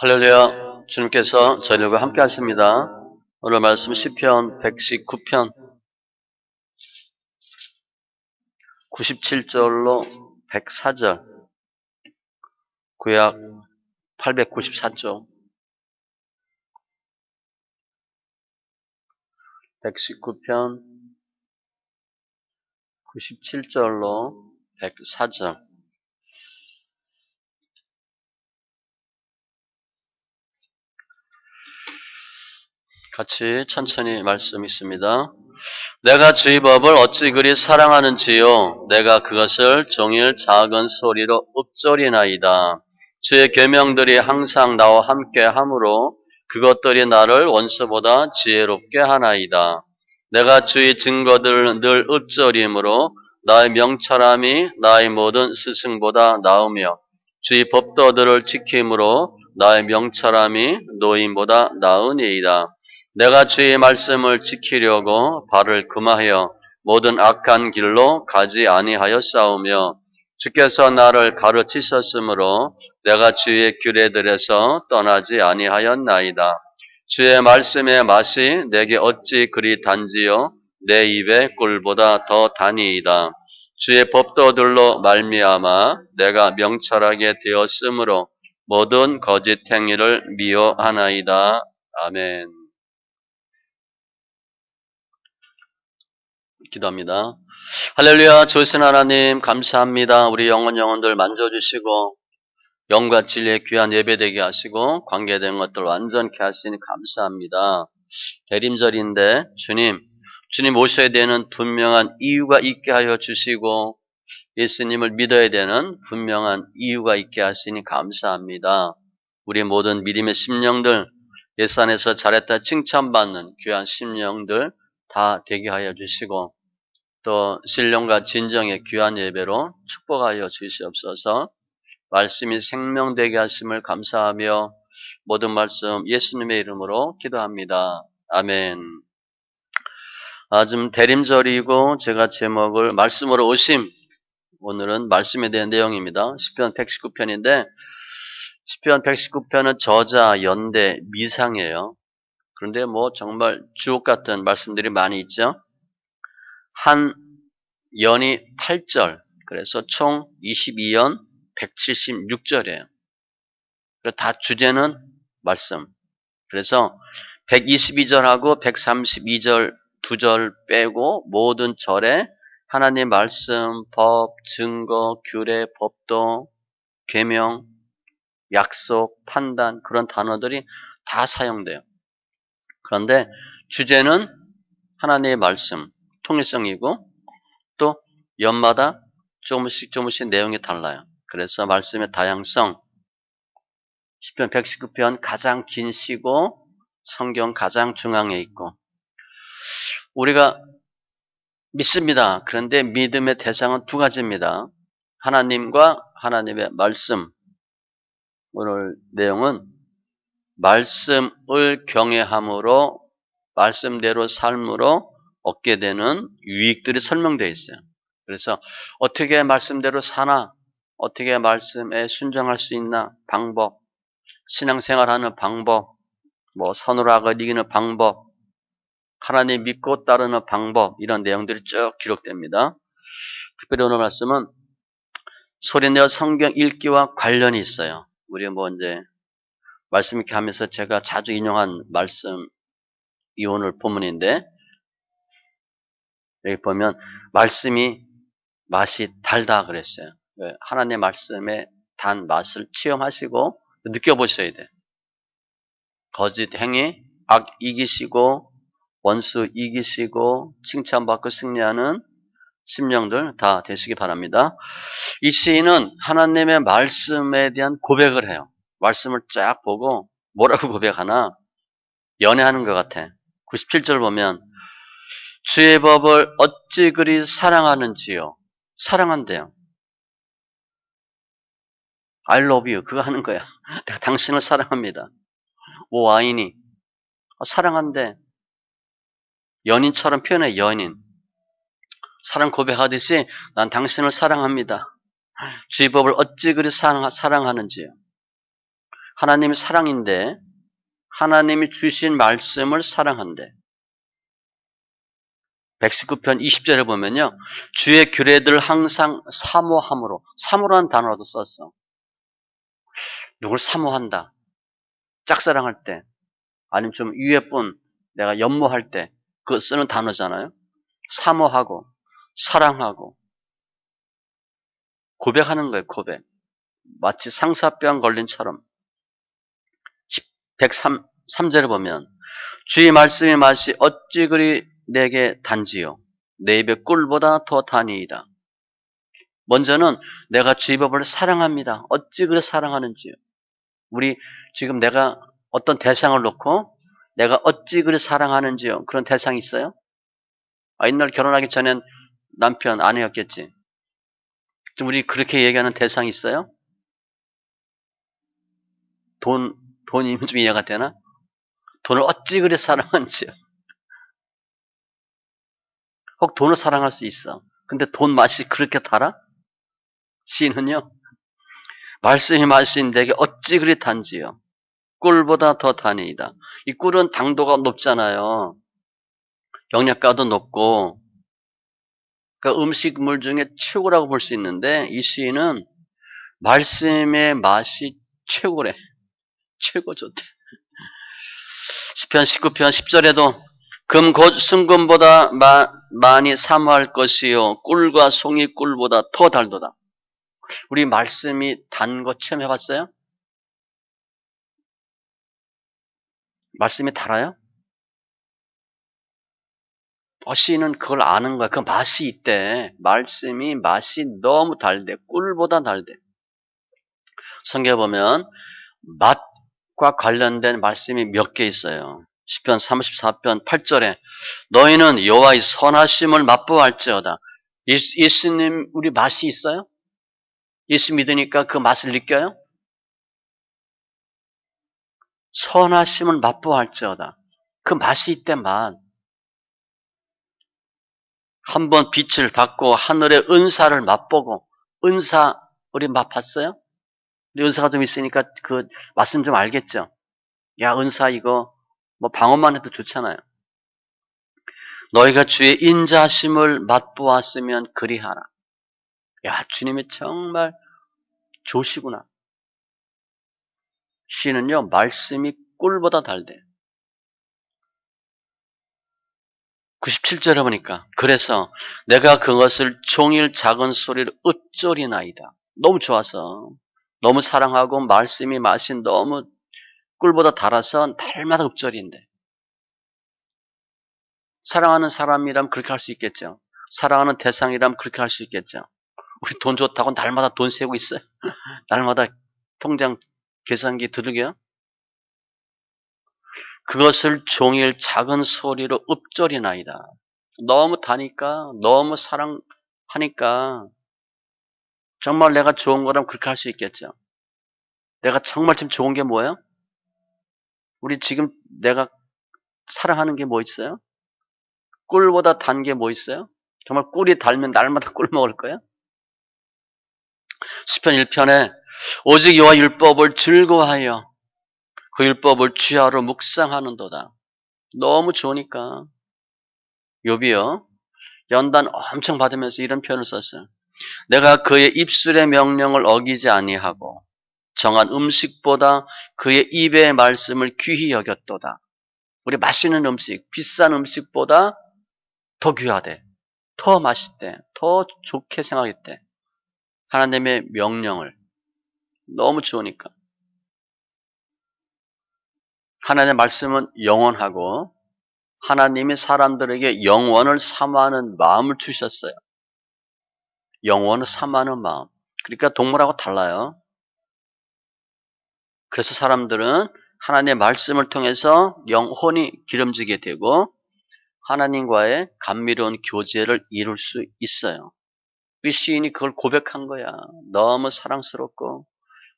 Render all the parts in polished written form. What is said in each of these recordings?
할렐루야. 주님께서 저희들과 함께 하십니다. 오늘 말씀 시편 119편 97절로 104절, 구약 894쪽, 119편 97절로 104절. 같이 천천히 말씀 있습니다. 내가 주의 법을 어찌 그리 사랑하는지요. 내가 그것을 종일 작은 소리로 읊조리나이다. 주의 계명들이 항상 나와 함께 하므로 그것들이 나를 원수보다 지혜롭게 하나이다. 내가 주의 증거들을 늘 읊조림으로 나의 명철함이 나의 모든 스승보다 나으며 주의 법도들을 지킴으로 나의 명철함이 노인보다 나으니이다. 내가 주의 말씀을 지키려고 발을 금하여 모든 악한 길로 가지 아니하였사오며 주께서 나를 가르치셨으므로 내가 주의 규례들에서 떠나지 아니하였나이다. 주의 말씀의 맛이 내게 어찌 그리 단지요 내 입의 꿀보다 더 다니이다. 주의 법도들로 말미암아 내가 명철하게 되었으므로 모든 거짓 행위를 미워하나이다. 아멘. 기도합니다. 할렐루야. 좋으신 하나님 감사합니다. 우리 영혼들 만져주시고 영과 진리의 귀한 예배되게 하시고 관계된 것들 완전케 하시니 감사합니다. 대림절인데 주님 오셔야 되는 분명한 이유가 있게 하여 주시고 예수님을 믿어야 되는 분명한 이유가 있게 하시니 감사합니다. 우리 모든 믿음의 심령들 예수 안에서 잘했다 칭찬받는 귀한 심령들 다 되게 하여 주시고 또 신령과 진정의 귀한 예배로 축복하여 주시옵소서. 말씀이 생명되게 하심을 감사하며 모든 말씀 예수님의 이름으로 기도합니다. 아멘. 좀 대림절이고 제가 제목을 말씀으로 오심, 오늘은 말씀에 대한 내용입니다. 시편 119편인데 시편 119편은 저자, 연대, 미상이에요. 그런데 정말 주옥 같은 말씀들이 많이 있죠. 한 연이 8절, 그래서 총 22연 176절이에요. 다 주제는 말씀. 그래서 122절하고 132절 2절 빼고 모든 절에 하나님 말씀, 법, 증거, 규례, 법도, 계명, 약속, 판단 그런 단어들이 다 사용돼요. 그런데 주제는 하나님의 말씀, 통일성이고 또 연마다 조금씩 내용이 달라요. 그래서 말씀의 다양성, 시편 119편 가장 긴 시고 성경 가장 중앙에 있고 우리가 믿습니다. 그런데 믿음의 대상은 두 가지입니다. 하나님과 하나님의 말씀. 오늘 내용은 말씀을 경외함으로 말씀대로 삶으로 얻게 되는 유익들이 설명되어 있어요. 그래서 어떻게 말씀대로 사나, 어떻게 말씀에 순종할 수 있나, 방법, 신앙생활하는 방법, 선으로 악을 이기는 방법, 하나님 믿고 따르는 방법, 이런 내용들이 쭉 기록됩니다. 특별히 오늘 말씀은 소리내어 성경 읽기와 관련이 있어요. 우리 이제 말씀 읽기 하면서 제가 자주 인용한 말씀, 이 오늘 본문인데 여기 보면 말씀이 맛이 달다 그랬어요. 하나님의 말씀의 단 맛을 체험하시고 느껴보셔야 돼. 거짓 행위, 악 이기시고 원수 이기시고 칭찬받고 승리하는 심령들 다 되시기 바랍니다. 이 시인은 하나님의 말씀에 대한 고백을 해요. 말씀을 쫙 보고 뭐라고 고백하나? 연애하는 것 같아. 97절 보면 주의 법을 어찌 그리 사랑하는지요. 사랑한대요. I love you. 그거 하는 거야. 내가 당신을 사랑합니다. 오 와인이 사랑한대. 연인처럼 표현해. 연인. 사랑 고백하듯이 난 당신을 사랑합니다. 주의 법을 어찌 그리 사랑하는지요. 하나님이 사랑인데 하나님이 주신 말씀을 사랑한대. 119편 20절에 보면요. 주의 규례들 항상 사모함으로, 사모라는 단어도 썼어. 누굴 사모한다. 짝사랑할 때, 아니면 좀 위에 분 내가 연모할 때 그거 쓰는 단어잖아요. 사모하고 사랑하고 고백하는 거예요. 고백. 마치 상사병 걸린처럼. 103절에 보면 주의 말씀의 맛이 어찌 그리 내게 단지요. 내 입의 꿀보다 더 다니이다. 먼저는 내가 주의 법을 사랑합니다. 어찌 그리 사랑하는지요. 우리 지금 내가 어떤 대상을 놓고 내가 어찌 그리 사랑하는지요. 그런 대상이 있어요? 옛날 결혼하기 전엔 남편, 아내였겠지. 지금 우리 그렇게 얘기하는 대상이 있어요? 돈이면 좀 이해가 되나? 돈을 어찌 그리 사랑하는지요. 혹 돈을 사랑할 수 있어. 근데 돈 맛이 그렇게 달아? 시인은요. 말씀이 마신 내게 어찌 그리 단지요. 꿀보다 더 다니이다. 이 꿀은 당도가 높잖아요. 영양가도 높고 그러니까 음식물 중에 최고라고 볼 수 있는데 이 시인은 말씀의 맛이 최고래. 최고 좋대. 시편 19편 10절에도 금 곧 순금보다 많이 사모할 것이요 꿀과 송이 꿀보다 더 달도다. 우리 말씀이 단 거 체험해봤어요? 말씀이 달아요? 시인은 그걸 아는 거야. 그 맛이 있대. 말씀이 맛이 너무 달대. 꿀보다 달대. 성경에 보면 맛과 관련된 말씀이 몇 개 있어요. 시편 34편 8절에 너희는 여호와의 선하심을 맛보할지어다. 예수님 우리 맛이 있어요? 예수 믿으니까 그 맛을 느껴요? 선하심을 맛보할지어다. 그 맛이 있대 맛. 한번 빛을 받고 하늘의 은사를 맛보고 은사 우리 맛봤어요? 우리 은사가 좀 있으니까 그 맛은 좀 알겠죠? 야 은사 이거 뭐 방언만 해도 좋잖아요. 너희가 주의 인자심을 맛보았으면 그리하라. 야 주님이 정말 좋으시구나. 시는요 말씀이 꿀보다 달대. 97절에 보니까 그래서 내가 그것을 종일 작은 소리로 읊조리나이다. 너무 좋아서 너무 사랑하고 말씀이 마신 너무 꿀보다 달아서 날마다 읊조리인데 사랑하는 사람이라면 그렇게 할 수 있겠죠. 사랑하는 대상이라면 그렇게 할 수 있겠죠. 우리 돈 좋다고 날마다 돈 세고 있어요. 날마다 통장 계산기 두들겨요. 그것을 종일 작은 소리로 읊조리나이다. 너무 다니까 너무 사랑하니까 정말 내가 좋은 거라면 그렇게 할 수 있겠죠. 내가 정말 지금 좋은 게 뭐예요? 우리 지금 내가 사랑하는 게 뭐 있어요? 꿀보다 단 게 뭐 있어요? 정말 꿀이 달면 날마다 꿀 먹을 거예요? 시편 1편에 오직 여호와 율법을 즐거워하여 그 율법을 주야로 묵상하는도다. 너무 좋으니까. 욥이요. 연단 엄청 받으면서 이런 표현을 썼어요. 내가 그의 입술의 명령을 어기지 아니하고 정한 음식보다 그의 입의 말씀을 귀히 여겼도다. 우리 맛있는 음식, 비싼 음식보다 더 귀하대. 더 맛있대. 더 좋게 생각했대. 하나님의 명령을. 너무 좋으니까. 하나님의 말씀은 영원하고 하나님이 사람들에게 영원을 사모하는 마음을 주셨어요. 영원을 사모하는 마음. 그러니까 동물하고 달라요. 그래서 사람들은 하나님의 말씀을 통해서 영혼이 기름지게 되고 하나님과의 감미로운 교제를 이룰 수 있어요. 이 시인이 그걸 고백한 거야. 너무 사랑스럽고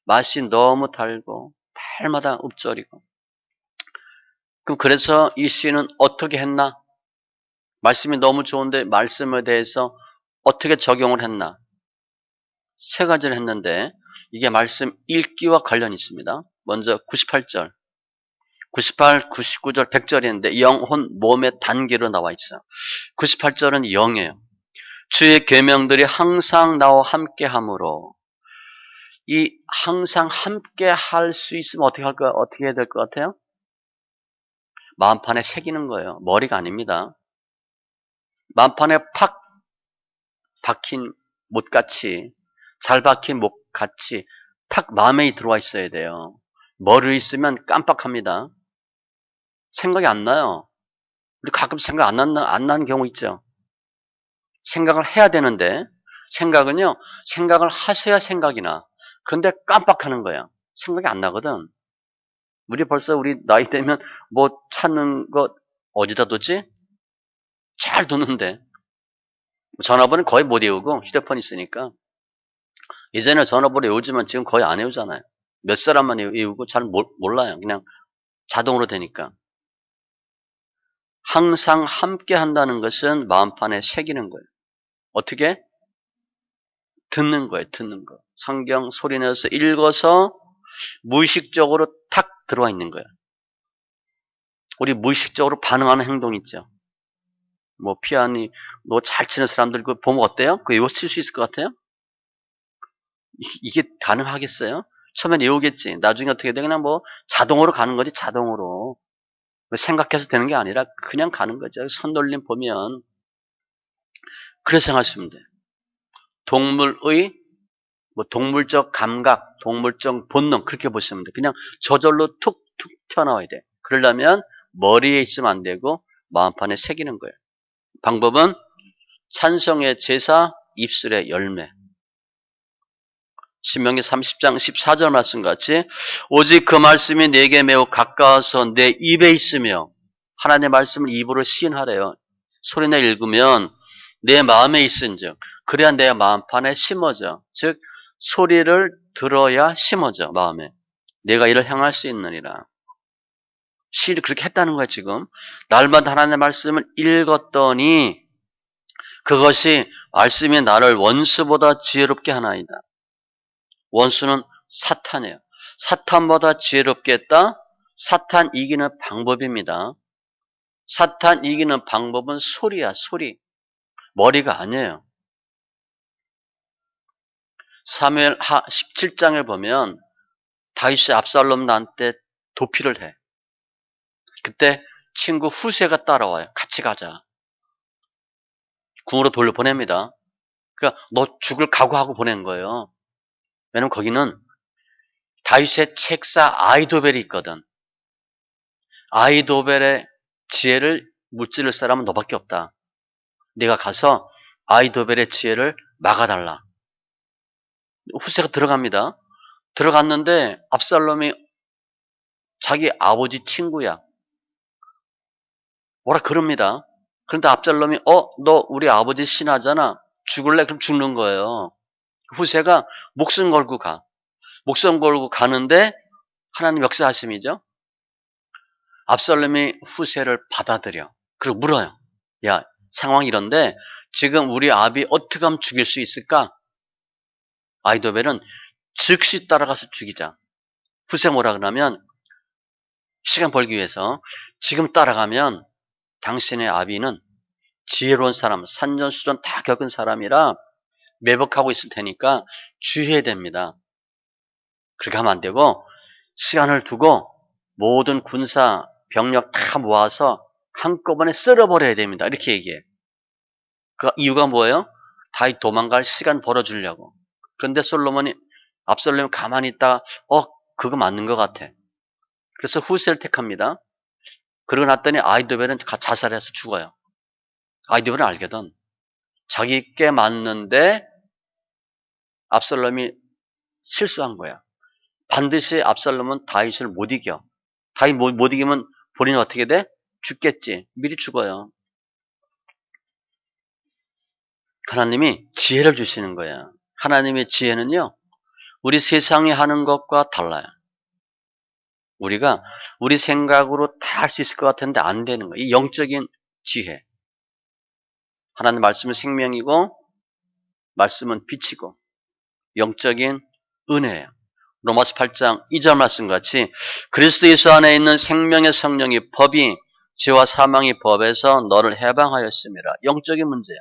맛이 너무 달고 달마다 읊조리고. 그럼 그래서 이 시인은 어떻게 했나? 말씀이 너무 좋은데 말씀에 대해서 어떻게 적용을 했나? 세 가지를 했는데 이게 말씀 읽기와 관련이 있습니다. 먼저 98절. 98, 99절, 100절인데 영혼 몸의 단계로 나와 있어. 98절은 영이에요. 주의 계명들이 항상 나와 함께함으로. 이 항상 함께 할 수 있으면 어떻게 해야 될 것 같아요? 마음판에 새기는 거예요. 머리가 아닙니다. 마음판에 팍 박힌 못같이, 잘 박힌 못같이 탁 마음에 들어와 있어야 돼요. 머리에 있으면 깜빡합니다. 생각이 안 나요. 우리 가끔 생각 안 나는 경우 있죠. 생각을 해야 되는데, 생각을 하셔야 생각이 나. 그런데 깜빡하는 거야. 생각이 안 나거든. 우리 나이 되면 뭐 찾는 거 어디다 뒀지? 잘 두는데. 전화번호 거의 못 외우고 휴대폰 있으니까. 예전에 전화번호 외우지만 지금 거의 안 외우잖아요. 몇 사람만 외우고 잘 몰라요. 그냥 자동으로 되니까. 항상 함께 한다는 것은 마음판에 새기는 거예요. 어떻게? 듣는 거예요. 듣는 거. 성경 소리내서 읽어서 무의식적으로 탁 들어와 있는 거예요. 우리 무의식적으로 반응하는 행동 있죠. 뭐 피아니 뭐 잘 치는 사람들 그 보면 어때요? 그거 외워칠 수 있을 것 같아요? 이게 가능하겠어요? 처음엔 외우겠지. 나중에 어떻게 돼? 그냥 뭐 자동으로 가는 거지. 자동으로. 생각해서 되는 게 아니라 그냥 가는 거죠. 손놀림 보면 그래서 생각하시면 돼. 동물의 뭐 동물적 감각, 동물적 본능 그렇게 보시면 돼. 그냥 저절로 툭툭 튀어나와야 돼. 그러려면 머리에 있으면 안 되고 마음판에 새기는 거예요. 방법은 찬성의 제사, 입술의 열매. 신명기 30장 14절 말씀 같이 오직 그 말씀이 내게 매우 가까워서 내 입에 있으며 하나님의 말씀을 입으로 시인하래요. 소리내 읽으면 내 마음에 있은즉 그래야 내 마음판에 심어져. 즉 소리를 들어야 심어져 마음에. 내가 이를 향할 수 있느니라. 시를 그렇게 했다는 거야 지금. 날마다 하나님의 말씀을 읽었더니 그것이 말씀이 나를 원수보다 지혜롭게 하나이다. 원수는 사탄이에요. 사탄보다 지혜롭게 했다. 사탄 이기는 방법입니다. 사탄 이기는 방법은 소리야, 소리. 머리가 아니에요. 사무엘 하 17장에 보면 다윗이 압살롬 나한테 도피를 해. 그때 친구 후세가 따라와요. 같이 가자. 궁으로 돌려보냅니다. 그러니까 너 죽을 각오하고 보낸 거예요. 왜냐면 거기는 다윗의 책사 아이도벨이 있거든. 아이도벨의 지혜를 무찌를 사람은 너밖에 없다. 네가 가서 아이도벨의 지혜를 막아달라. 후세가 들어갑니다. 들어갔는데 압살롬이 자기 아버지 친구야. 뭐라 그럽니다. 그런데 압살롬이 너 우리 아버지 신하잖아. 죽을래? 그럼 죽는 거예요. 후세가 목숨 걸고 가. 목숨 걸고 가는데 하나님 역사하심이죠. 압살롬이 후세를 받아들여. 그리고 물어요. 야, 상황이 이런데 지금 우리 아비 어떻게 하면 죽일 수 있을까? 아이도벨은 즉시 따라가서 죽이자. 후세 뭐라 그러면 시간 벌기 위해서 지금 따라가면 당신의 아비는 지혜로운 사람, 산전수전 다 겪은 사람이라 매복하고 있을 테니까 주의해야 됩니다. 그렇게 하면 안 되고 시간을 두고 모든 군사 병력 다 모아서 한꺼번에 쓸어버려야 됩니다. 이렇게 얘기해. 그 이유가 뭐예요? 다윗 도망갈 시간 벌어주려고. 그런데 압살롬이 가만히 있다가 그거 맞는 것 같아. 그래서 후세를 택합니다. 그러고 났더니 아이도벨은 자살해서 죽어요. 아이도벨은 알거든. 자기께 맞는데 압살롬이 실수한 거야. 반드시 압살롬은 다윗을 못 이겨. 다윗 못 이기면 본인은 어떻게 돼? 죽겠지. 미리 죽어요. 하나님이 지혜를 주시는 거야. 하나님의 지혜는요. 우리 세상이 하는 것과 달라요. 우리가 우리 생각으로 다 할 수 있을 것 같은데 안 되는 거예요. 이 영적인 지혜. 하나님 말씀은 생명이고 말씀은 빛이고 영적인 은혜예요. 로마서 8장 2절 말씀 같이 그리스도 예수 안에 있는 생명의 성령이 법이 죄와 사망의 법에서 너를 해방하였습니다. 영적인 문제야.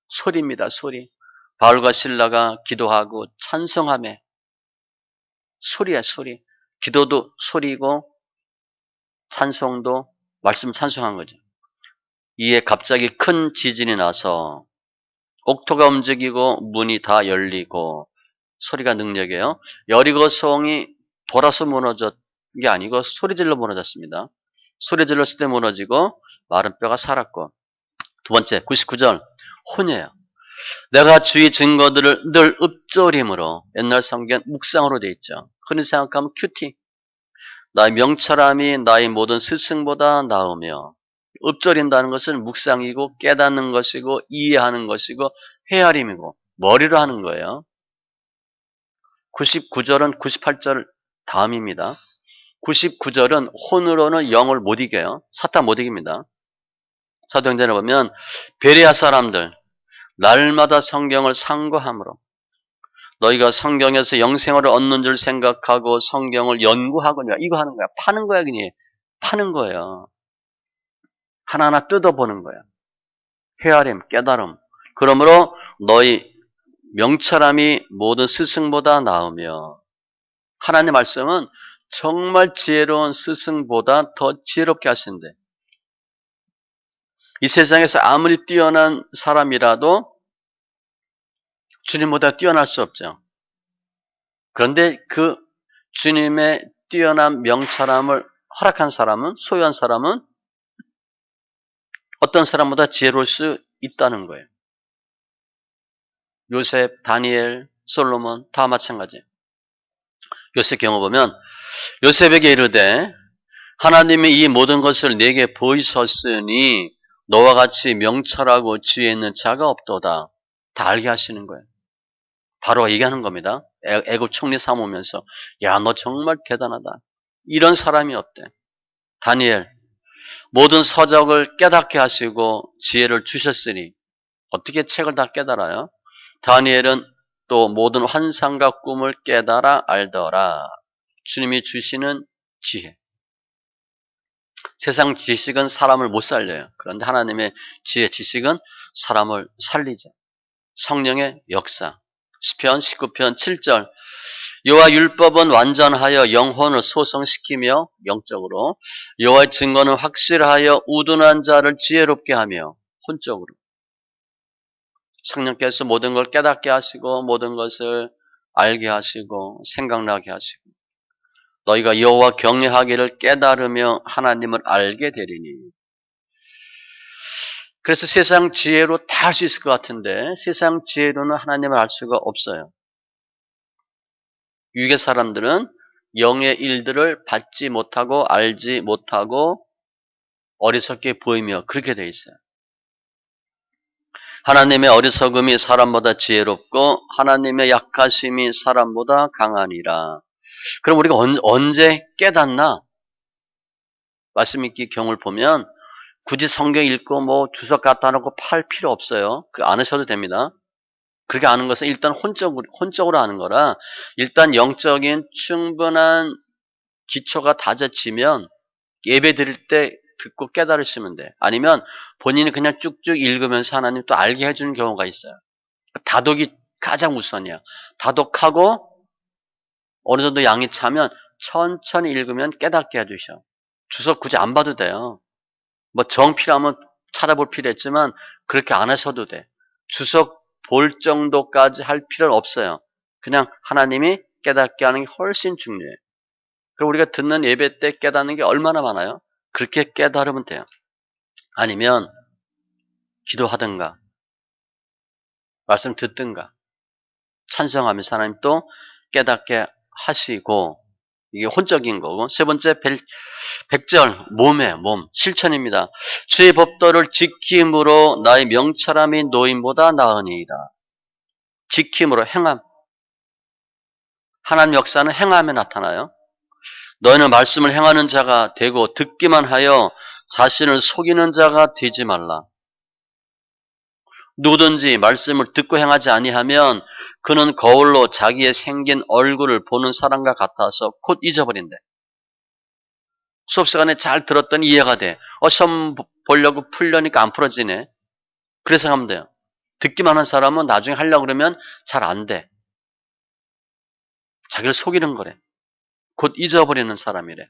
소리입니다. 소리. 바울과 실라가 기도하고 찬송하며 소리야 소리. 기도도 소리고 찬송도 말씀 찬송한 거죠. 이에 갑자기 큰 지진이 나서 옥토가 움직이고 문이 다 열리고 소리가 능력이에요. 여리고성이 돌아서 무너졌 게 아니고 소리질러 무너졌습니다. 소리질렀을 때 무너지고 마른 뼈가 살았고 두 번째 99절 혼이에요. 내가 주의 증거들을 늘 읊조림으로 옛날 성경 묵상으로 돼 있죠. 흔히 생각하면 큐티. 나의 명철함이 나의 모든 스승보다 나으며 읊조린다는 것은 묵상이고 깨닫는 것이고 이해하는 것이고 헤아림이고 머리로 하는 거예요. 99절은 98절 다음입니다. 99절은 혼으로는 영을 못 이겨요. 사탄 못 이깁니다. 사도행전에 보면 베레아 사람들 날마다 성경을 상고함으로 너희가 성경에서 영생을 얻는 줄 생각하고 성경을 연구하거니와 이거 하는 거야. 파는 거야 그냥. 파는 거예요. 하나하나 뜯어보는 거야. 헤아림, 깨달음. 그러므로 너희 명철함이 모든 스승보다 나으며 하나님의 말씀은 정말 지혜로운 스승보다 더 지혜롭게 하신대. 이 세상에서 아무리 뛰어난 사람이라도 주님보다 뛰어날 수 없죠. 그런데 그 주님의 뛰어난 명철함을 허락한 사람은, 소유한 사람은 어떤 사람보다 지혜로울 수 있다는 거예요. 요셉, 다니엘, 솔로몬 다 마찬가지. 요셉 경우 보면 요셉에게 이르되 하나님이 이 모든 것을 내게 보이셨으니 너와 같이 명철하고 지혜 있는 자가 없도다. 다 알게 하시는 거예요. 바로 얘기하는 겁니다. 애굽 총리 삼으면서 야, 너 정말 대단하다. 이런 사람이 없대. 다니엘 모든 서적을 깨닫게 하시고 지혜를 주셨으니 어떻게 책을 다 깨달아요? 다니엘은 또 모든 환상과 꿈을 깨달아 알더라. 주님이 주시는 지혜. 세상 지식은 사람을 못 살려요. 그런데 하나님의 지혜, 지식은 사람을 살리죠. 성령의 역사. 시편 19편 7절 여호와 율법은 완전하여 영혼을 소성시키며 영적으로 여호와의 증거는 확실하여 우둔한 자를 지혜롭게 하며 혼적으로 성령께서 모든 걸 깨닫게 하시고 모든 것을 알게 하시고 생각나게 하시고 너희가 여호와 경외하기를 깨달으며 하나님을 알게 되리니. 그래서 세상 지혜로 다 할 수 있을 것 같은데 세상 지혜로는 하나님을 알 수가 없어요. 유괴 사람들은 영의 일들을 받지 못하고 알지 못하고 어리석게 보이며 그렇게 돼 있어요. 하나님의 어리석음이 사람보다 지혜롭고 하나님의 약하심이 사람보다 강하니라. 그럼 우리가 언제 깨닫나? 말씀 읽기 경을 보면 굳이 성경 읽고 뭐 주석 갖다 놓고 팔 필요 없어요. 안 하셔도 됩니다. 그렇게 아는 것은 일단 혼적으로 아는 거라 일단 영적인 충분한 기초가 다져지면 예배 드릴 때 듣고 깨달으시면 돼. 아니면 본인이 그냥 쭉쭉 읽으면서 하나님 또 알게 해주는 경우가 있어요. 다독이 가장 우선이야. 다독하고 어느 정도 양이 차면 천천히 읽으면 깨닫게 해주셔. 주석 굳이 안 봐도 돼요. 뭐 정 필요하면 찾아볼 필요 있지만 그렇게 안 하셔도 돼. 주석 볼 정도까지 할 필요는 없어요. 그냥 하나님이 깨닫게 하는 게 훨씬 중요해. 그리고 우리가 듣는 예배 때 깨닫는 게 얼마나 많아요? 그렇게 깨달으면 돼요. 아니면 기도하든가 말씀 듣든가 찬송하면서 하나님 또 깨닫게 하시고 이게 혼적인 거고 세 번째 100절 몸 실천입니다. 주의 법도를 지킴으로 나의 명철함이 노임보다 나으니이다. 지킴으로 행함. 하나님 역사는 행함에 나타나요. 너희는 말씀을 행하는 자가 되고 듣기만 하여 자신을 속이는 자가 되지 말라. 누구든지 말씀을 듣고 행하지 아니하면 그는 거울로 자기의 생긴 얼굴을 보는 사람과 같아서 곧 잊어버린대. 수업 시간에 잘 들었더니 이해가 돼. 시험 보려고 풀려니까 안 풀어지네. 그래서 하면 돼요. 듣기만 한 사람은 나중에 하려고 그러면 잘 안 돼. 자기를 속이는 거래. 곧 잊어버리는 사람이래.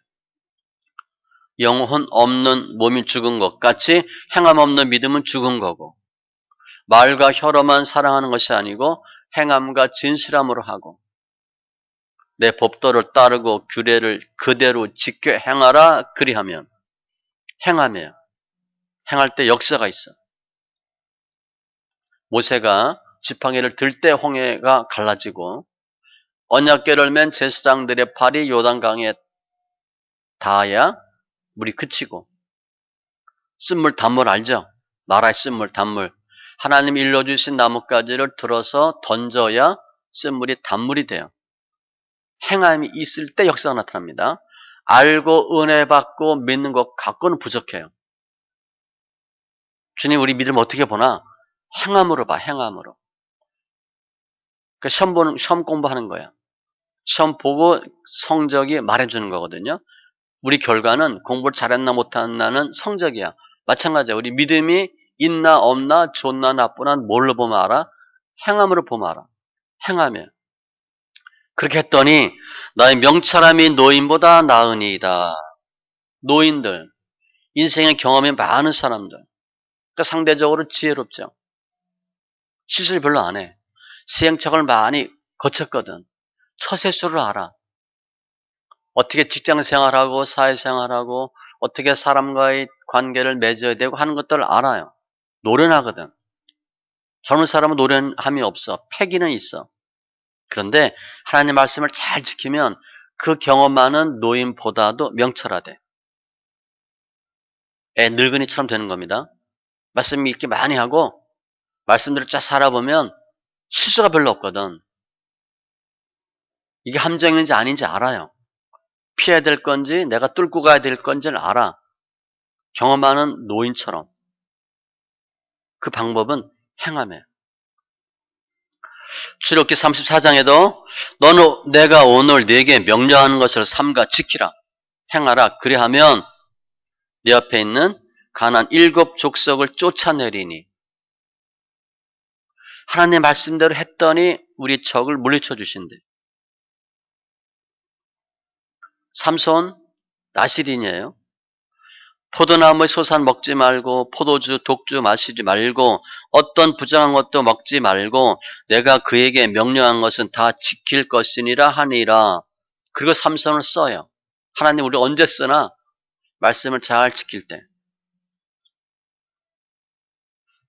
영혼 없는 몸이 죽은 것 같이 행함 없는 믿음은 죽은 거고, 말과 혀로만 사랑하는 것이 아니고 행함과 진실함으로 하고, 내 법도를 따르고 규례를 그대로 지켜 행하라 그리하면, 행함이에요. 행할 때 역사가 있어. 모세가 지팡이를 들 때 홍해가 갈라지고, 언약궤를 맨 제사장들의 팔이 요단강에 닿아야 물이 그치고, 쓴물 단물 알죠? 마라의 쓴물 단물. 하나님 일러주신 나뭇가지를 들어서 던져야 쓴물이 단물이 돼요. 행함이 있을 때 역사가 나타납니다. 알고 은혜 받고 믿는 것 갖고는 부족해요. 주님 우리 믿음 어떻게 보나? 행함으로 봐, 행함으로. 그러니까 시험 공부하는 거야. 시험 보고 성적이 말해주는 거거든요. 우리 결과는 공부를 잘했나 못했나는 성적이야. 마찬가지야. 우리 믿음이 있나 없나 좋나 나쁘나 뭘로 보면 알아? 행함으로 보면 알아. 행함이야. 그렇게 했더니 나의 명철함이 노인보다 나으니이다. 노인들, 인생의 경험이 많은 사람들. 그러니까 상대적으로 지혜롭죠. 시술 별로 안 해. 시행착오를 많이 거쳤거든. 처세술을 알아. 어떻게 직장 생활하고 사회생활하고 어떻게 사람과의 관계를 맺어야 되고 하는 것들을 알아요. 노련하거든. 젊은 사람은 노련함이 없어. 패기는 있어. 그런데 하나님 말씀을 잘 지키면 그 경험 많은 노인보다도 명철하대. 늙은이처럼 되는 겁니다. 말씀 읽기 많이 하고 말씀대로 쫙 살아보면 실수가 별로 없거든. 이게 함정인지 아닌지 알아요. 피해야 될 건지 내가 뚫고 가야 될 건지를 알아. 경험 많은 노인처럼. 그 방법은 행함이에요. 출애굽기 34장에도 너는 내가 오늘 네게 명령하는 것을 삼가 지키라. 행하라. 그리하면 네 옆에 있는 가나안 7 족속을 쫓아내리니. 하나님의 말씀대로 했더니 우리 적을 물리쳐 주신대. 삼손 나시린이에요. 포도나무의 소산 먹지 말고 포도주 독주 마시지 말고 어떤 부정한 것도 먹지 말고 내가 그에게 명령한 것은 다 지킬 것이니라 하니라. 그리고 삼손을 써요. 하나님 우리 언제 쓰나? 말씀을 잘 지킬 때.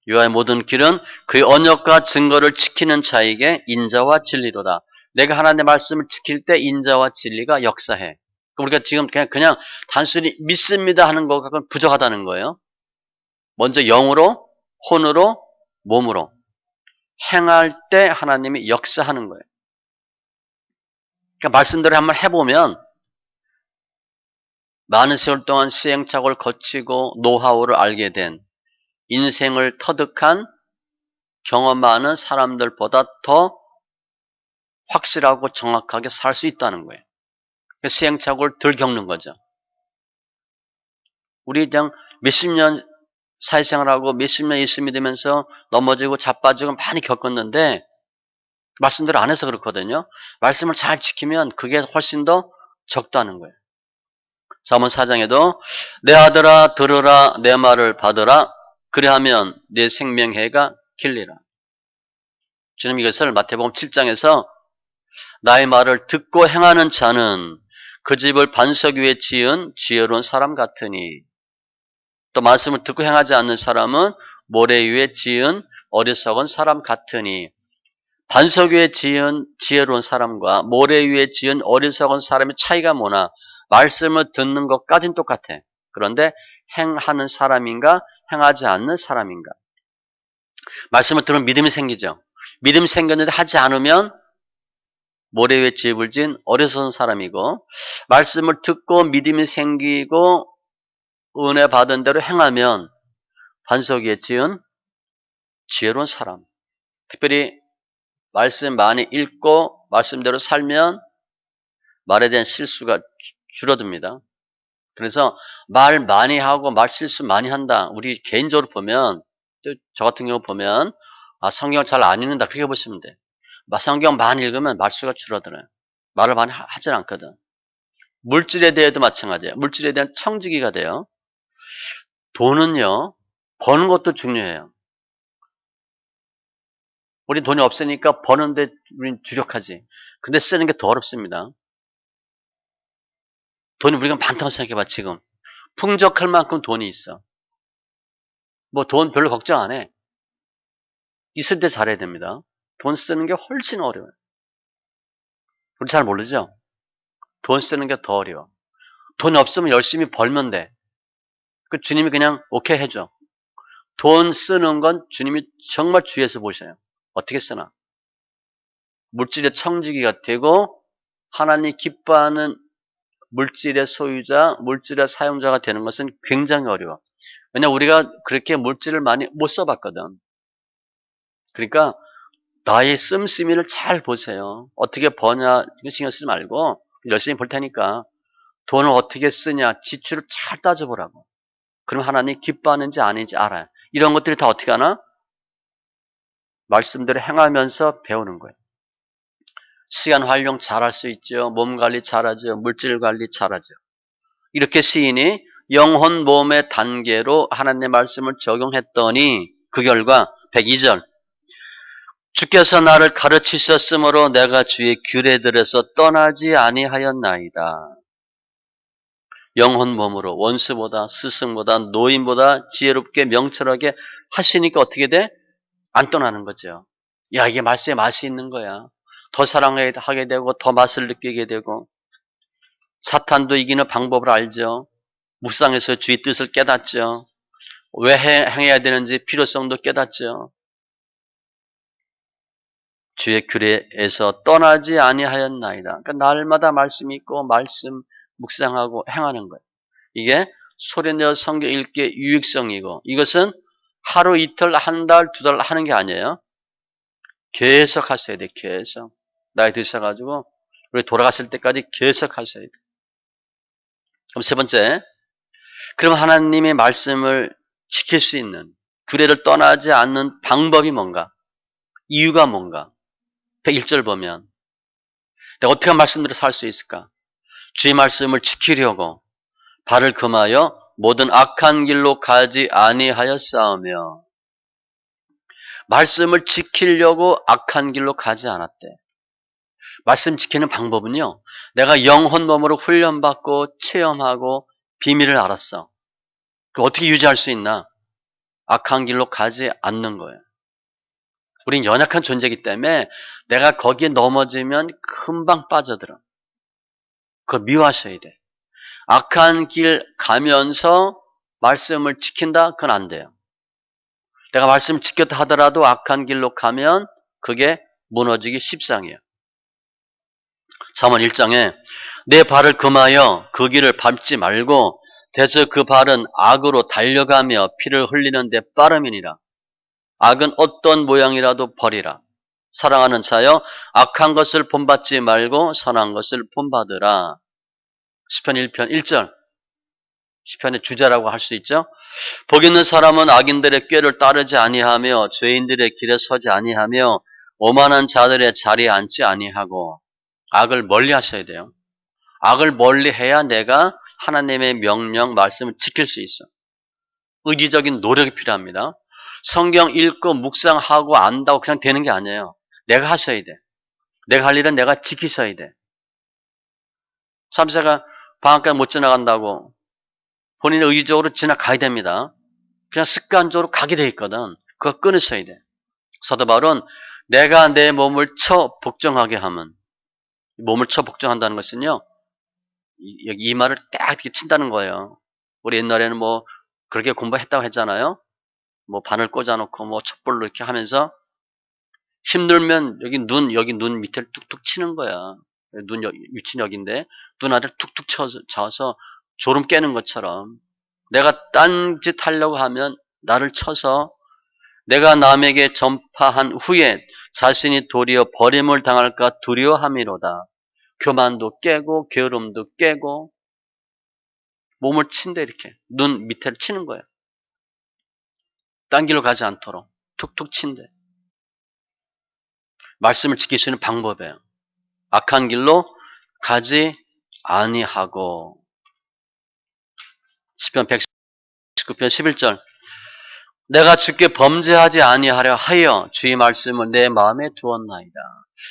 여호와의 모든 길은 그의 언약과 증거를 지키는 자에게 인자와 진리로다. 내가 하나님의 말씀을 지킬 때 인자와 진리가 역사해. 우리가 지금 그냥 단순히 믿습니다 하는 것과는 부족하다는 거예요. 먼저 영으로, 혼으로, 몸으로 행할 때 하나님이 역사하는 거예요. 그러니까 말씀대로 한번 해보면 많은 세월 동안 시행착오를 거치고 노하우를 알게 된 인생을 터득한 경험 많은 사람들보다 더 확실하고 정확하게 살 수 있다는 거예요. 시행착오를 덜 겪는 거죠. 우리 그냥 몇십 년 사회생활하고 몇십 년 예수 믿으면서 넘어지고 자빠지고 많이 겪었는데 말씀대로 안 해서 그렇거든요. 말씀을 잘 지키면 그게 훨씬 더 적다는 거예요. 잠언 4장에도 내 아들아 들으라 내 말을 받으라 그리하면 내 생명해가 길리라. 주님 이것을 마태복음 7장에서 나의 말을 듣고 행하는 자는 그 집을 반석 위에 지은 지혜로운 사람 같으니 또 말씀을 듣고 행하지 않는 사람은 모래 위에 지은 어리석은 사람 같으니 반석 위에 지은 지혜로운 사람과 모래 위에 지은 어리석은 사람의 차이가 뭐나 말씀을 듣는 것까지는 똑같아. 그런데 행하는 사람인가 행하지 않는 사람인가. 말씀을 들으면 믿음이 생기죠. 믿음이 생겼는데 하지 않으면 모래 위에 집을 지은 어리석은 사람이고 말씀을 듣고 믿음이 생기고 은혜 받은 대로 행하면 반석 위에 지은 지혜로운 사람. 특별히 말씀 많이 읽고 말씀대로 살면 말에 대한 실수가 줄어듭니다. 그래서 말 많이 하고 말 실수 많이 한다. 우리 개인적으로 보면 또 저 같은 경우 보면 성경을 잘 안 읽는다 그렇게 보시면 돼. 성경 많이 읽으면 말수가 줄어들어요. 말을 많이 하진 않거든. 물질에 대해도 마찬가지예요. 물질에 대한 청지기가 돼요. 돈은요. 버는 것도 중요해요. 우리 돈이 없으니까 버는데 우리는 주력하지. 근데 쓰는 게 더 어렵습니다. 돈이 우리가 많다고 생각해봐 지금. 풍족할 만큼 돈이 있어. 뭐 돈 별로 걱정 안 해. 있을 때 잘해야 됩니다. 돈 쓰는 게 훨씬 어려워요. 우리 잘 모르죠? 돈 쓰는 게 더 어려워. 돈 없으면 열심히 벌면 돼. 그 주님이 그냥 오케이 해줘. 돈 쓰는 건 주님이 정말 주의해서 보셔요. 어떻게 쓰나. 물질의 청지기가 되고 하나님 기뻐하는 물질의 소유자, 물질의 사용자가 되는 것은 굉장히 어려워. 왜냐하면 우리가 그렇게 물질을 많이 못 써봤거든. 그러니까 나의 씀씀이를 잘 보세요. 어떻게 버냐 신경 쓰지 말고 열심히 벌 테니까 돈을 어떻게 쓰냐 지출을 잘 따져보라고. 그럼 하나님 기뻐하는지 아닌지 알아요. 이런 것들이 다 어떻게 하나? 말씀대로 행하면서 배우는 거예요. 시간 활용 잘할 수 있죠. 몸 관리 잘하죠. 물질 관리 잘하죠. 이렇게 시인이 영혼 몸의 단계로 하나님의 말씀을 적용했더니 그 결과 102절 주께서 나를 가르치셨으므로 내가 주의 규례들에서 떠나지 아니하였나이다. 영혼 몸으로 원수보다 스승보다 노인보다 지혜롭게 명철하게 하시니까 어떻게 돼? 안 떠나는 거죠. 야 이게 말씀에 맛이 있는 거야. 더 사랑하게 되고 더 맛을 느끼게 되고 사탄도 이기는 방법을 알죠. 묵상에서 주의 뜻을 깨닫죠. 왜 행해야 되는지 필요성도 깨닫죠. 주의 규례에서 떠나지 아니하였나이다. 그러니까 날마다 말씀이 있고 말씀 묵상하고 행하는 거예요. 이게 소리내어 성경 읽기의 유익성이고 이것은 하루 이틀 한 달 두 달 하는 게 아니에요. 계속 하셔야 돼. 계속. 나이 드셔가지고 우리 돌아갔을 때까지 계속 하셔야 돼. 그럼 세 번째, 그럼 하나님의 말씀을 지킬 수 있는 규례를 떠나지 않는 방법이 뭔가? 이유가 뭔가? 101절 보면 내가 어떻게 말씀대로 살 수 있을까? 주의 말씀을 지키려고 발을 금하여 모든 악한 길로 가지 아니하였사오며 말씀을 지키려고 악한 길로 가지 않았대. 말씀 지키는 방법은요. 내가 영혼 몸으로 훈련받고 체험하고 비밀을 알았어. 그럼 어떻게 유지할 수 있나? 악한 길로 가지 않는 거예요. 우린 연약한 존재이기 때문에 내가 거기에 넘어지면 금방 빠져들어. 그걸 미워하셔야 돼. 악한 길 가면서 말씀을 지킨다? 그건 안 돼요. 내가 말씀 지켰다 하더라도 악한 길로 가면 그게 무너지기 십상이에요. 잠언 1장에 내 발을 금하여 그 길을 밟지 말고 대저 그 발은 악으로 달려가며 피를 흘리는 데 빠름이니라. 악은 어떤 모양이라도 버리라. 사랑하는 자여 악한 것을 본받지 말고 선한 것을 본받으라. 시편 1편 1절 시편의 주제라고 할 수 있죠. 복 있는 사람은 악인들의 꾀를 따르지 아니하며 죄인들의 길에 서지 아니하며 오만한 자들의 자리에 앉지 아니하고 악을 멀리 하셔야 돼요. 악을 멀리 해야 내가 하나님의 명령 말씀을 지킬 수 있어. 의지적인 노력이 필요합니다. 성경 읽고 묵상하고 안다고 그냥 되는 게 아니에요. 내가 하셔야 돼. 내가 할 일은 내가 지키셔야 돼. 참새가 방앗간 못 지나간다고 본인이 의지적으로 지나가야 됩니다. 그냥 습관적으로 가게 돼 있거든. 그거 끊으셔야 돼. 사도 바울은 내가 내 몸을 쳐 복종하게 하면 몸을 쳐 복종한다는 것은요. 여기 이마를 딱 이렇게 친다는 거예요. 우리 옛날에는 뭐 그렇게 공부했다고 했잖아요. 뭐 바늘 꽂아놓고 뭐 촛불로 이렇게 하면서 힘들면 여기 눈 밑에를 툭툭 치는 거야. 유치력인데 눈 아래를 툭툭 쳐서 졸음 깨는 것처럼 내가 딴짓 하려고 하면 나를 쳐서 내가 남에게 전파한 후에 자신이 도리어 버림을 당할까 두려워함이로다. 교만도 깨고 게으름도 깨고 몸을 친대 이렇게 눈 밑에를 치는 거예요. 딴 길로 가지 않도록 툭툭 친대. 말씀을 지킬 수 있는 방법이에요. 악한 길로 가지 아니하고. 시편 119편 11절 내가 주께 범죄하지 아니하려 하여 주의 말씀을 내 마음에 두었나이다.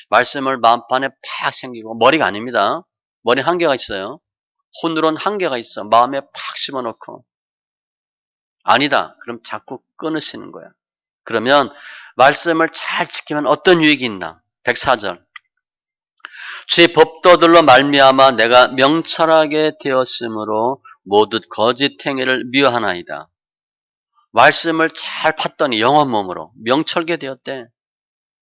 말씀을 마음판에 팍 생기고 머리가 아닙니다. 머리 한계가 있어요. 혼으로는 한계가 있어. 마음에 팍 심어놓고 아니다. 그럼 자꾸 끊으시는 거야. 그러면 말씀을 잘 지키면 어떤 유익이 있나? 104절 주의 법도들로 말미암아 내가 명철하게 되었으므로 모두 거짓 행위를 미워하나이다. 말씀을 잘 팠더니 영원 몸으로 명철게 되었대.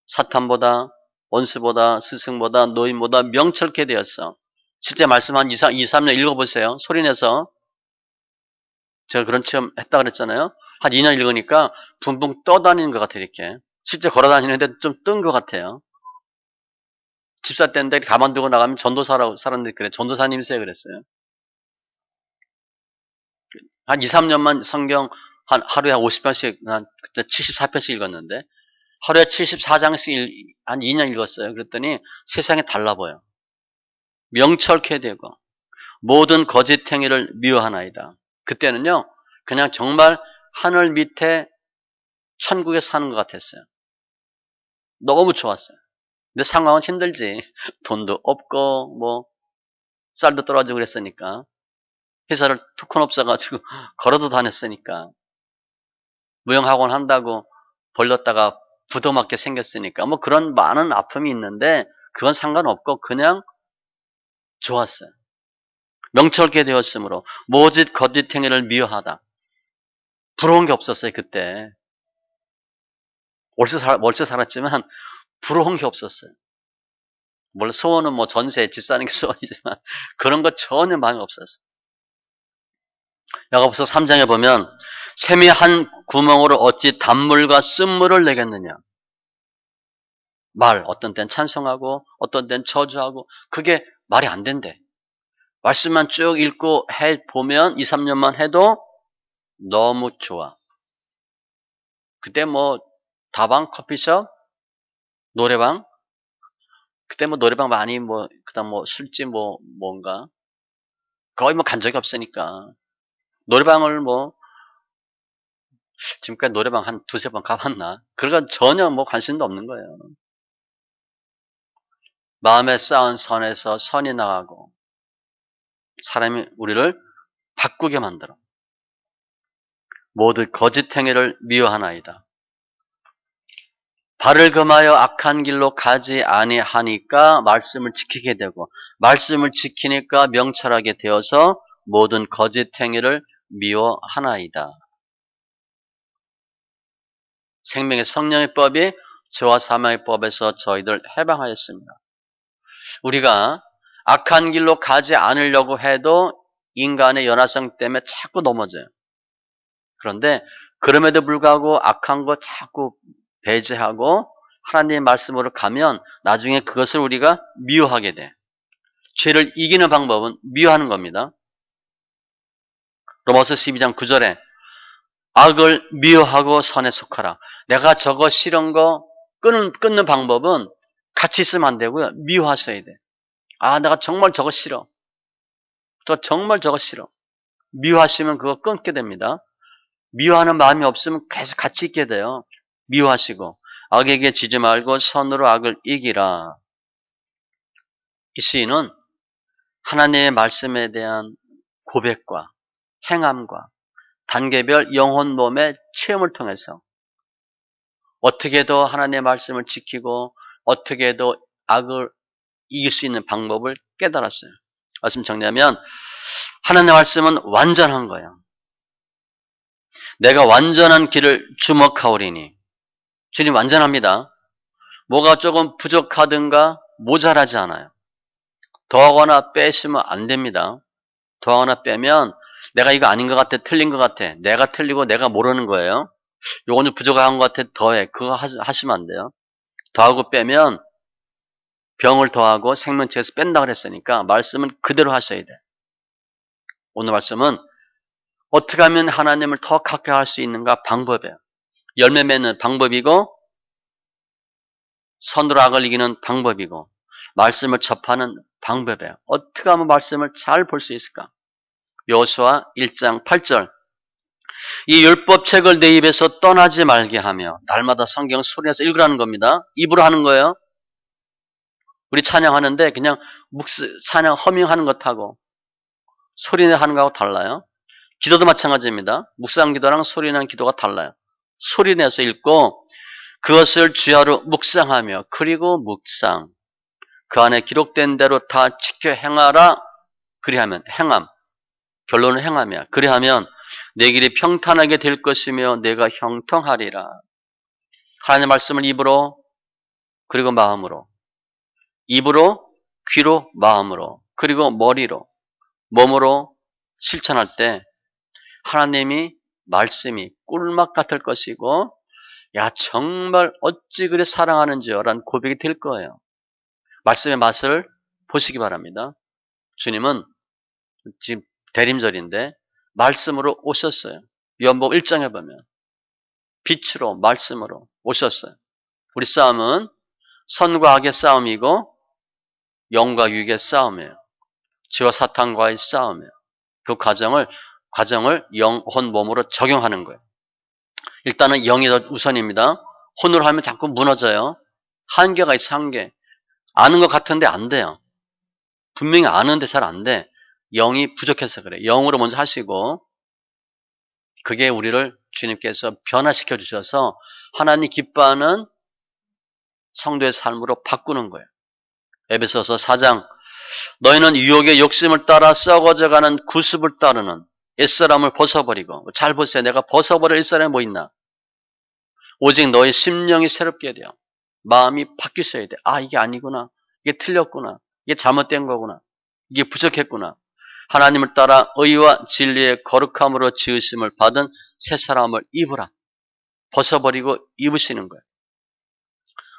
사탄보다 원수보다 스승보다 노인보다 명철게 되었어. 실제 말씀 한 2, 3년 읽어보세요. 소리내서. 제가 그런 체험 했다 그랬잖아요. 한 2년 읽으니까 붕붕 떠다니는 것 같아 이렇게. 실제 걸어다니는데 좀 뜬 것 같아요. 집사 때인데 가만두고 나가면 전도사라고 사람들이 그래. 전도사님이세요 그랬어요. 한 2, 3년만 성경 하루에 한 50편씩, 그때 74편씩 읽었는데, 하루에 74장씩 한 2년 읽었어요. 그랬더니 세상이 달라 보여. 명철케 되고, 모든 거짓 행위를 미워하나이다. 그때는요, 그냥 정말 하늘 밑에 천국에 사는 것 같았어요. 너무 좋았어요. 근데 상황은 힘들지. 돈도 없고, 쌀도 떨어지고 그랬으니까. 회사를 투콘 없어가지고, 걸어도 다녔으니까. 무용학원 한다고 벌렸다가 부도맞게 생겼으니까 그런 많은 아픔이 있는데 그건 상관없고 그냥 좋았어요. 명철게 되었으므로 모짓 거짓 행위를 미워하다. 부러운 게 없었어요 그때. 월세 살았지만 부러운 게 없었어요. 물론 소원은 전세 집 사는 게 소원이지만 그런 거 전혀 마음이 없었어요. 야고보서 3장에 보면 샘이 한 구멍으로 어찌 단물과 쓴물을 내겠느냐. 어떤 땐 찬성하고 어떤 땐 저주하고 그게 말이 안 된대. 말씀만 쭉 읽고 보면 2, 3년만 해도 너무 좋아. 그때 다방, 커피숍, 노래방 그때 노래방 많이 그다음 술집 뭔가 거의 간 적이 없으니까 노래방을 지금까지 노래방 한 두세 번 가봤나? 그러니까 전혀 관심도 없는 거예요. 마음에 쌓은 선에서 선이 나가고 사람이 우리를 바꾸게 만들어. 모두 거짓 행위를 미워하나이다. 발을 금하여 악한 길로 가지 아니하니까 말씀을 지키게 되고 말씀을 지키니까 명철하게 되어서 모든 거짓 행위를 미워하나이다. 생명의 성령의 법이 죄와 사망의 법에서 저희들 해방하였습니다. 우리가 악한 길로 가지 않으려고 해도 인간의 연화성 때문에 자꾸 넘어져요. 그런데 그럼에도 불구하고 악한 거 자꾸 배제하고 하나님의 말씀으로 가면 나중에 그것을 우리가 미워하게 돼. 죄를 이기는 방법은 미워하는 겁니다. 로마서 12장 9절에 악을 미워하고 선에 속하라. 내가 저거 싫은 거 끊는 방법은 같이 있으면 안 되고요. 미워하셔야 돼. 내가 정말 저거 싫어. 정말 저거 싫어. 미워하시면 그거 끊게 됩니다. 미워하는 마음이 없으면 계속 같이 있게 돼요. 미워하시고 악에게 지지 말고 선으로 악을 이기라. 이 시인은 하나님의 말씀에 대한 고백과 행함과 단계별 영혼 몸의 체험을 통해서 어떻게 해도 하나님의 말씀을 지키고 어떻게 해도 악을 이길 수 있는 방법을 깨달았어요. 말씀 정리하면 하나님의 말씀은 완전한 거예요. 내가 완전한 길을 주목하오리니 주님 완전합니다. 뭐가 조금 부족하든가 모자라지 않아요. 더하거나 빼시면 안 됩니다. 더하거나 빼면 내가 이거 아닌 것 같아, 틀린 것 같아. 내가 틀리고 내가 모르는 거예요. 요건 좀 부족한 것 같아. 더해. 그거 하시면 안 돼요. 더하고 빼면 병을 더하고 생명체에서 뺀다 그랬으니까 말씀은 그대로 하셔야 돼. 오늘 말씀은 어떻게 하면 하나님을 더 가까이 할 수 있는가 방법이에요. 열매 맺는 방법이고 선으로 악을 이기는 방법이고 말씀을 접하는 방법이에요. 어떻게 하면 말씀을 잘 볼 수 있을까? 여호수아 1장 8절 이 율법책을 내 입에서 떠나지 말게 하며 날마다 성경 소리내서 읽으라는 겁니다. 입으로 하는 거예요. 우리 찬양하는데 그냥 찬양 허밍하는 것하고 소리내하는 거하고 달라요. 기도도 마찬가지입니다. 묵상 기도랑 소리내는 기도가 달라요. 소리내서 읽고 그것을 주야로 묵상하며 그리고 묵상 그 안에 기록된 대로 다 지켜 행하라. 그리하면 행함 결론은 행함이야. 그리하면 내 길이 평탄하게 될 것이며 내가 형통하리라. 하나님의 말씀을 입으로 그리고 마음으로 입으로 귀로 마음으로 그리고 머리로 몸으로 실천할 때 하나님이 말씀이 꿀맛 같을 것이고 야 정말 어찌 그리 사랑하는지요 라는 고백이 될 거예요. 말씀의 맛을 보시기 바랍니다. 주님은 지금 대림절인데 말씀으로 오셨어요. 요한복음 1장에 보면 빛으로 말씀으로 오셨어요. 우리 싸움은 선과 악의 싸움이고 영과 육의 싸움이에요. 죄와 사탄과의 싸움이에요. 그 과정을 영혼 몸으로 적용하는 거예요. 일단은 영이 더 우선입니다. 혼으로 하면 자꾸 무너져요. 한계가 있어 한계. 아는 것 같은데 안 돼요. 분명히 아는데 잘 안 돼. 영이 부족해서 그래. 영으로 먼저 하시고 그게 우리를 주님께서 변화시켜 주셔서 하나님 기뻐하는 성도의 삶으로 바꾸는 거예요. 에베소서 4장 너희는 유혹의 욕심을 따라 썩어져가는 구습을 따르는 옛사람을 벗어버리고 잘 보세요. 내가 벗어버릴 옛사람이 뭐 있나? 오직 너희 심령이 새롭게 돼요. 마음이 바뀌셔야 돼. 아 이게 아니구나. 이게 틀렸구나. 이게 잘못된 거구나. 이게 부족했구나. 하나님을 따라 의와 진리의 거룩함으로 지으심을 받은 새 사람을 입으라. 벗어버리고 입으시는 거예요.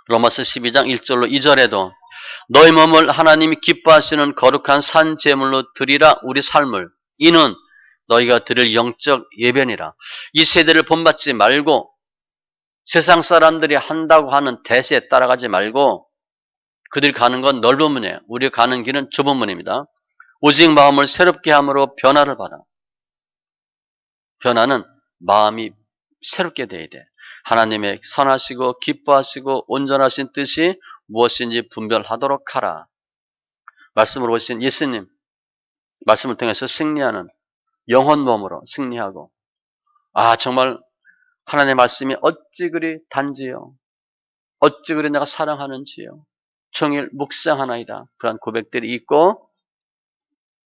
로마서 12장 1절로 2절에도 너희 몸을 하나님이 기뻐하시는 거룩한 산 제물로 드리라 우리 삶을 이는 너희가 드릴 영적 예배니라. 이 세대를 본받지 말고 세상 사람들이 한다고 하는 대세에 따라가지 말고 그들이 가는 건 넓은 문이에요. 우리가 가는 길은 좁은 문입니다. 오직 마음을 새롭게 함으로 변화를 받아. 변화는 마음이 새롭게 돼야 돼. 하나님의 선하시고 기뻐하시고 온전하신 뜻이 무엇인지 분별하도록 하라. 말씀으로 오신 예수님, 말씀을 통해서 승리하는 영혼 몸으로 승리하고 아 정말 하나님의 말씀이 어찌 그리 단지요. 어찌 그리 내가 사랑하는지요. 종일 묵상하나이다. 그런 고백들이 있고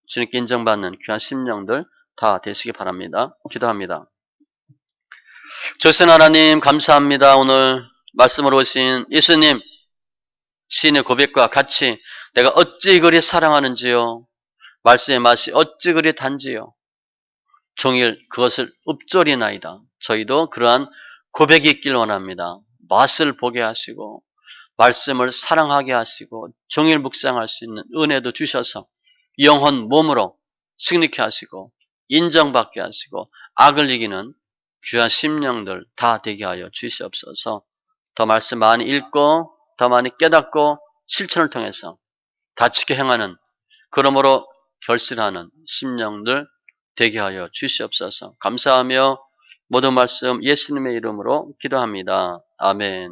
주님께 인정받는 귀한 심령들 다 되시기 바랍니다. 기도합니다. 조선 하나님 감사합니다. 오늘 말씀으로 오신 예수님 시인의 고백과 같이 내가 어찌 그리 사랑하는지요. 말씀의 맛이 어찌 그리 단지요. 종일 그것을 읊조리나이다. 저희도 그러한 고백이 있길 원합니다. 맛을 보게 하시고 말씀을 사랑하게 하시고 종일 묵상할 수 있는 은혜도 주셔서 영혼 몸으로 승리케 하시고 인정받게 하시고 악을 이기는 귀한 심령들 다 되게 하여 주시옵소서. 더 말씀 많이 읽고 더 많이 깨닫고 실천을 통해서 다 지켜 행하는 그러므로 결실하는 심령들 되게 하여 주시옵소서. 감사하며 모든 말씀 예수님의 이름으로 기도합니다. 아멘.